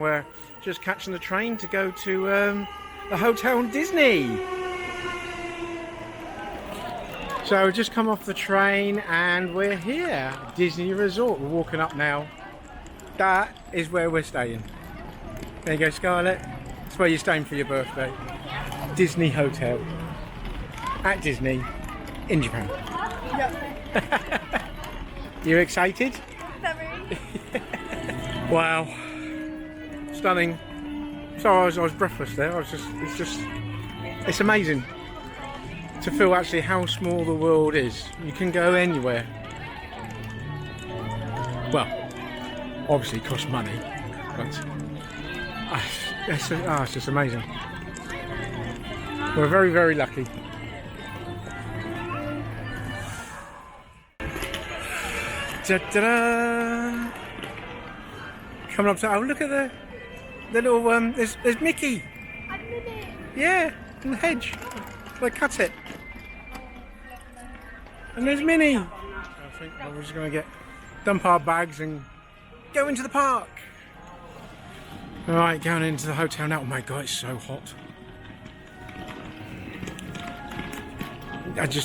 We're just catching the train to go to the hotel in Disney. So we've just come off the train and we're here, Disney Resort. We're walking up now. That is where we're staying. There you go, Scarlett. That's where you're staying for your birthday. Disney Hotel at Disney in Japan. Yep. You excited? Very. Wow. Stunning. Sorry, I was breathless there. It's amazing to feel actually how small the world is. You can go anywhere. Well, obviously it costs money, but it's just amazing. We're very, very lucky. Da-da-da! Coming up to, oh, look at the little there's Mickey. Yeah, in the hedge. They cut it. And there's Minnie. I think we're just going to dump our bags and go into the park. Alright, going into the hotel now. Oh my god, it's so hot.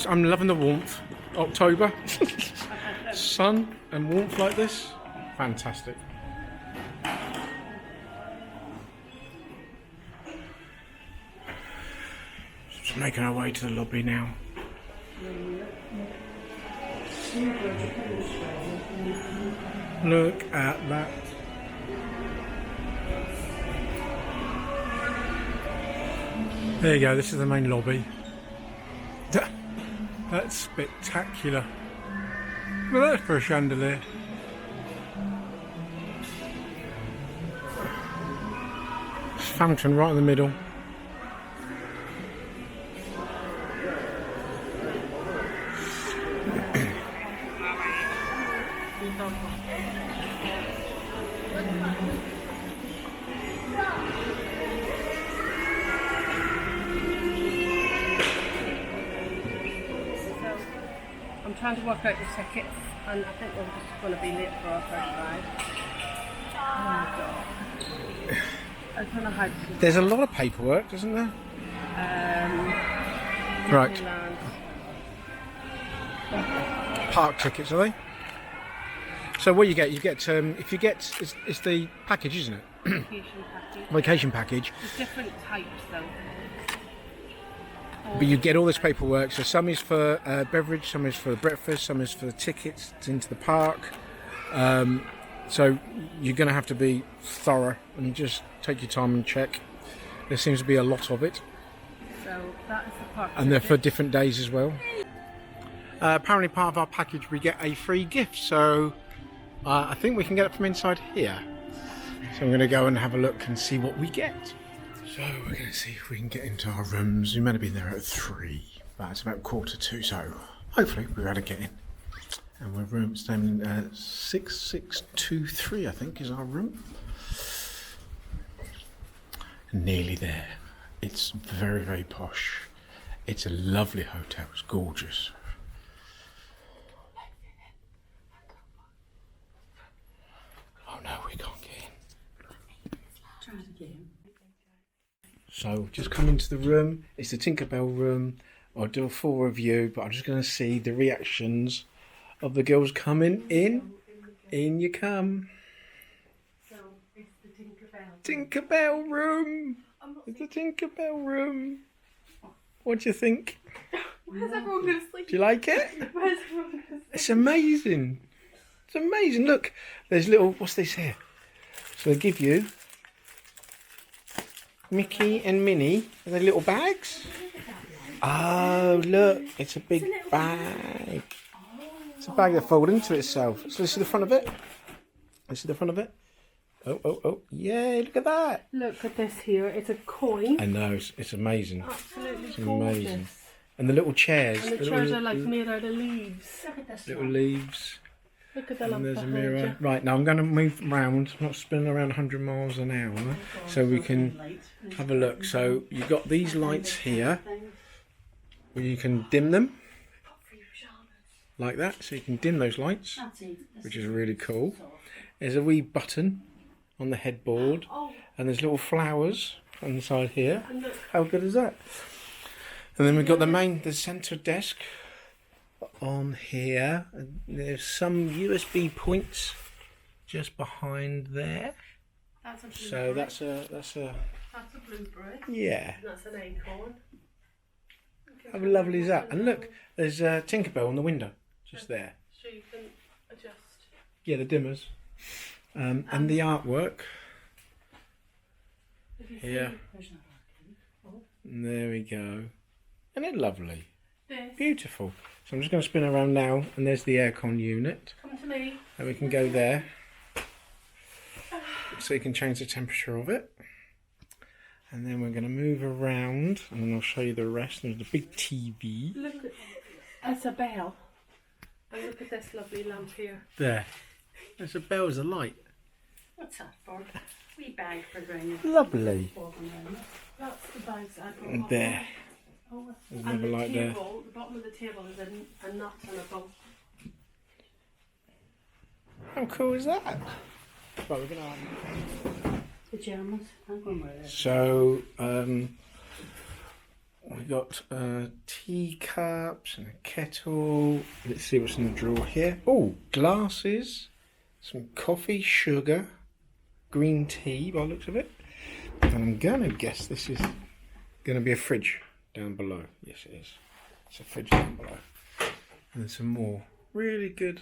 I'm loving the warmth. October. Sun and warmth like this. Fantastic. Just making our way to the lobby now. Look at that. There you go, this is the main lobby. That's spectacular. Well, that's for a chandelier. Fountain right in the middle. I'm trying to work out the tickets, and I think we're just going to be late for our first ride. Oh my god. I don't know how to do. There's a lot of paperwork, isn't there? Right. Disneyland. Park tickets, are they? So what you get if you get, it's the package, isn't it? Vacation package. Vacation package. There's different types though. But you get all this paperwork. So some is for beverage, some is for breakfast, some is for the tickets into the park. So you're going to have to be thorough and just take your time and check. There seems to be a lot of it. So that is the park. And they're for different days as well. Apparently part of our package we get a free gift. So I think we can get it from inside here. So I'm going to go and have a look and see what we get. So we're going to see if we can get into our rooms. We might have been there at 3, but it's about 1:45, so hopefully we're able to get in. And we're staying in 6623, I think, is our room. Nearly there. It's very, very posh. It's a lovely hotel. It's gorgeous. Oh no, we can't get in. Try it again. So just come into the room. It's the Tinkerbell room. I'll do a full review, but I'm just going to see the reactions of the girls coming in. In you come. So it's the Tinkerbell. Tinkerbell room. It's the Tinkerbell room. What do you think? Where's everyone going to sleep? Do you like it? Where's everyone going to sleep? It's amazing. It's amazing. Look, there's little. What's this here? So they give you Mickey and Minnie. Are they little bags? Oh, look. It's a big bag. It's a bag that folds into itself. So this is the front of it. This is the front of it. Oh. Yeah, look at that. Look at this here. It's a coin. I know. It's amazing. Absolutely It's gorgeous. amazing. And the little chairs. And the chairs are like made out of leaves. Look at this. Little leaves. Look at the And lamp there's a behind mirror. you. Right, now I'm going to move around. I'm not spinning around 100 miles an hour. So we can have a look. So you've got these lights here. Where you can dim them. Like that. So you can dim those lights. Which is really cool. There's a wee button on the headboard. Oh, And there's little flowers on the side here. and look. How good is that? And then we've got the centre desk on here. And there's some USB points just behind there. That's a blueberry. So that's a That's a blueberry. yeah. That's an acorn. How lovely is that? And look, there's Tinkerbell on the window, just there. So you can adjust. Yeah, the dimmers. And the artwork. Yeah. And there we go. Isn't it lovely? This. Beautiful. So I'm just going to spin around now, and there's the aircon unit. Come to me. And we can go there. So you can change the temperature of it. And then we're going to move around, and then I'll show you the rest. There's the big TV. Look at that's a bell. And look at this lovely lamp here. There. There's a bell as a light. What's that for? We bag for bringing. Lovely. That's the bags I got. And there. Oh, There's and another the light there. table, the bottom of the table is a nut and a bolt. How cool is that? Right, we're going to Pajamas. I'm going with it. So, we got teacups and a kettle. Let's see what's in the drawer here. Oh, glasses, some coffee, sugar, green tea by the looks of it. And I'm going to guess this is going to be a fridge down below. Yes, it is. It's a fridge down below. And then some more. Really good.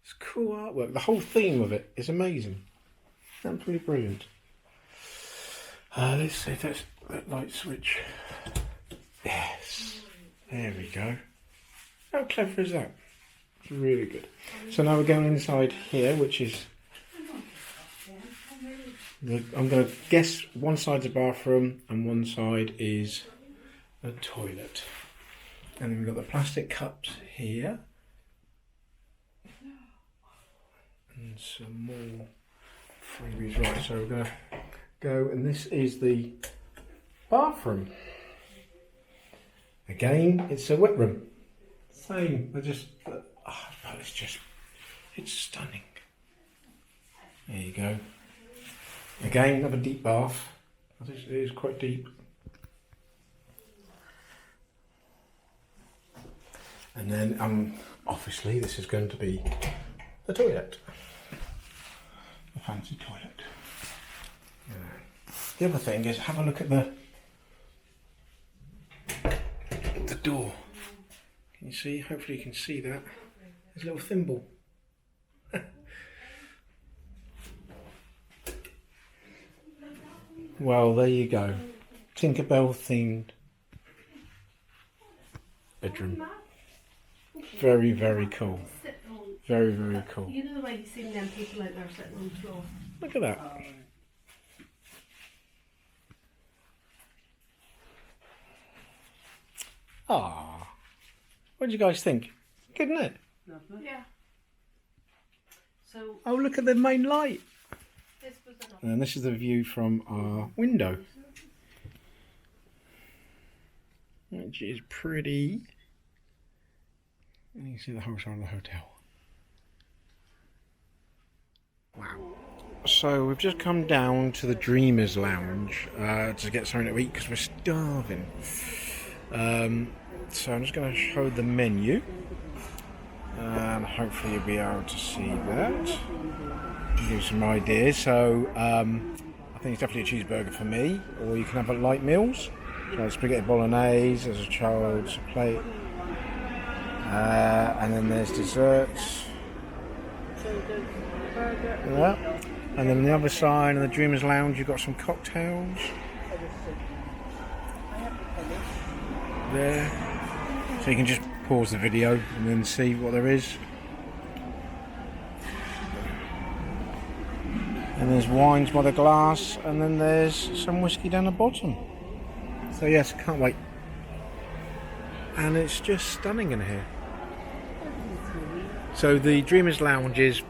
It's cool artwork. The whole theme of it is amazing. Absolutely brilliant. Let's see if that's that light switch. Yes. There we go. How clever is that? It's really good. So now we're going inside here, which is... I'm going to guess one side's a bathroom and one side is a toilet. And then we've got the plastic cups here. And some more freebies. Right, so we're going to go, and this is the bathroom. Again, it's a wet room. Same, it's stunning. There you go. Again, another deep bath. It is quite deep. And then, obviously, this is going to be the toilet. The fancy toilet. The other thing is, have a look at the door. Can you see? Hopefully you can see that. There's a little thimble. Well, there you go. Tinkerbell themed bedroom. Very, very cool. Very, very cool. You know the way you've seen them people out there sitting on the floor? Look at that. Ah, what do you guys think? Good, isn't it? Yeah. So Oh, look at the main light. this was And this is the view from our window, which is pretty. And you can see the whole side of the hotel. Wow. So we've just come down to the Dreamers Lounge to get something to eat because we're starving. So I'm just going to show the menu, and hopefully you'll be able to see that. Give you some ideas. So I think it's definitely a cheeseburger for me, or you can have light meals. So spaghetti bolognese as a child's plate, and then there's desserts. Yeah. And then on the other side of the Dreamers Lounge, you've got some cocktails. There. So you can just pause the video and then see what there is. And there's wines by the glass, and then there's some whiskey down the bottom. So yes, can't wait. And it's just stunning in here. So the Dreamers Lounge is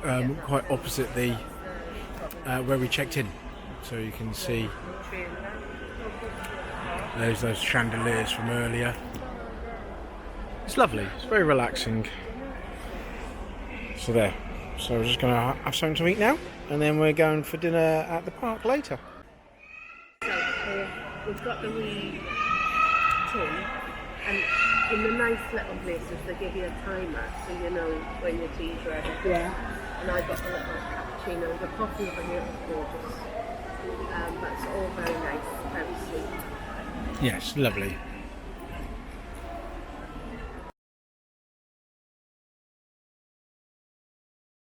quite opposite the where we checked in. So you can see there's those chandeliers from earlier. It's lovely, it's very relaxing. So there. So we're just going to have something to eat now, and then we're going for dinner at the park later. So we've got the wee tin, and in the nice little places they give you a timer so you know when your tea's ready. Yeah. And I got a little cappuccino. The coffee over here is gorgeous. But it's all very nice, very sweet. Yes, lovely.